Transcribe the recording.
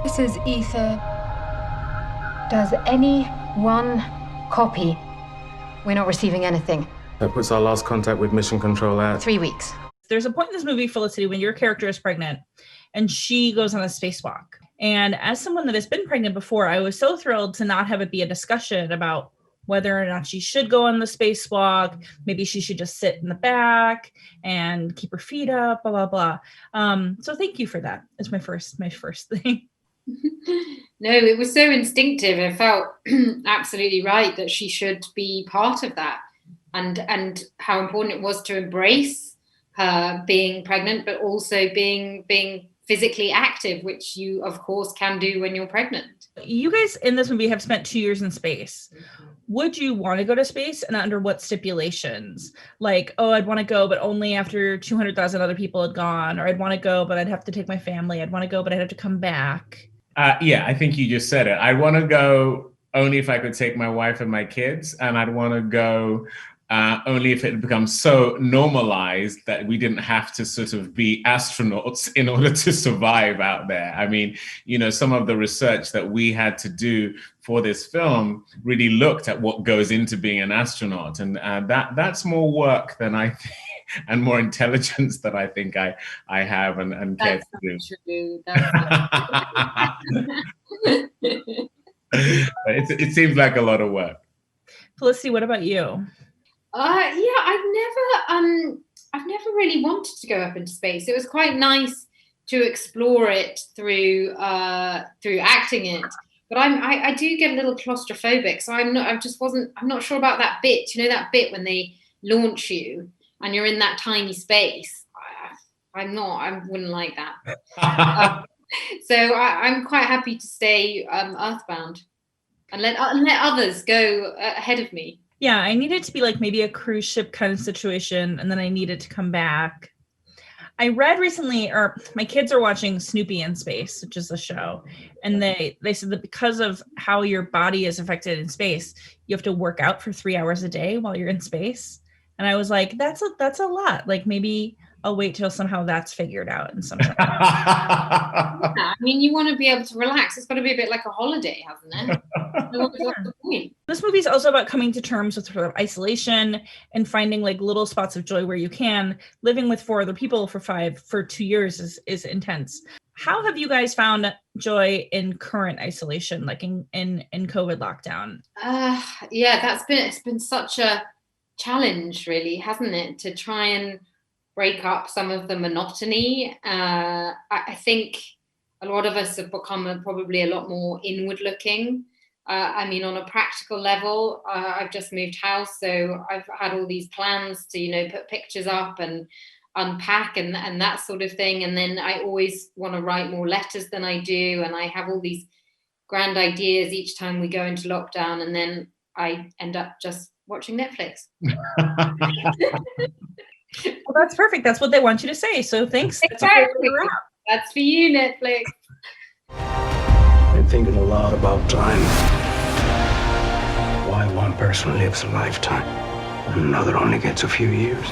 This is Ether. Does anyone copy? We're not receiving anything. That puts our last contact with Mission Control at 3 weeks. There's a point in this movie, Felicity, when your character is pregnant and she goes on a spacewalk. And as someone that has been pregnant before, I was so thrilled to not have it be a discussion about whether or not she should go on the spacewalk. Maybe she should just sit in the back and keep her feet up, blah, blah, blah. So thank you for that. It's my first thing. No, it was so instinctive. I felt absolutely right that she should be part of that, and how important it was to embrace her being pregnant, but also being physically active, which you of course can do when you're pregnant. You guys in this movie have spent 2 years in space. Would you want to go to space, and under what stipulations? Like, oh, I'd want to go, but only after 200,000 other people had gone, or I'd want to go, but I'd have to take my family. I'd want to go, but I'd have to come back. Yeah, I think you just said it. I'd want to go only if I could take my wife and my kids, and I'd want to go only if it becomes so normalized that we didn't have to sort of be astronauts in order to survive out there. I mean, you know, some of the research that we had to do for this film really looked at what goes into being an astronaut, and that's more work than I think, and more intelligence that I think I have and care to do. True. It seems like a lot of work. Felicity, what about you? Yeah, I've never really wanted to go up into space. It was quite nice to explore it through acting it, but I do get a little claustrophobic. So I'm not sure about that bit. You know, that bit when they launch you and you're in that tiny space. I wouldn't like that. So I'm quite happy to stay earthbound and let others go ahead of me. Yeah, I need it to be like maybe a cruise ship kind of situation, and then I need it to come back. I read recently, or my kids are watching Snoopy in Space, which is a show, and they said that because of how your body is affected in space, you have to work out for 3 hours a day while you're in space. And I was like, that's a lot. Like, maybe I'll wait till somehow that's figured out in some sense. Yeah, I mean, you want to be able to relax. It's got to be a bit like a holiday, hasn't it? What's the point? This movie is also about coming to terms with sort of isolation and finding like little spots of joy where you can. Living with 4 other people for 2 years is intense. How have you guys found joy in current isolation, like in COVID lockdown? Yeah, it's been such a challenge, really, hasn't it, to try and break up some of the monotony. I think a lot of us have become probably a lot more inward looking. I mean, on a practical level, I've just moved house, so I've had all these plans to, you know, put pictures up and unpack and that sort of thing. And then I always want to write more letters than I do. And I have all these grand ideas each time we go into lockdown. And then I end up just watching Netflix. Well, that's perfect. That's what they want you to say. So thanks. Exactly. That's for you, Netflix. Been thinking a lot about time. Why one person lives a lifetime and another only gets a few years.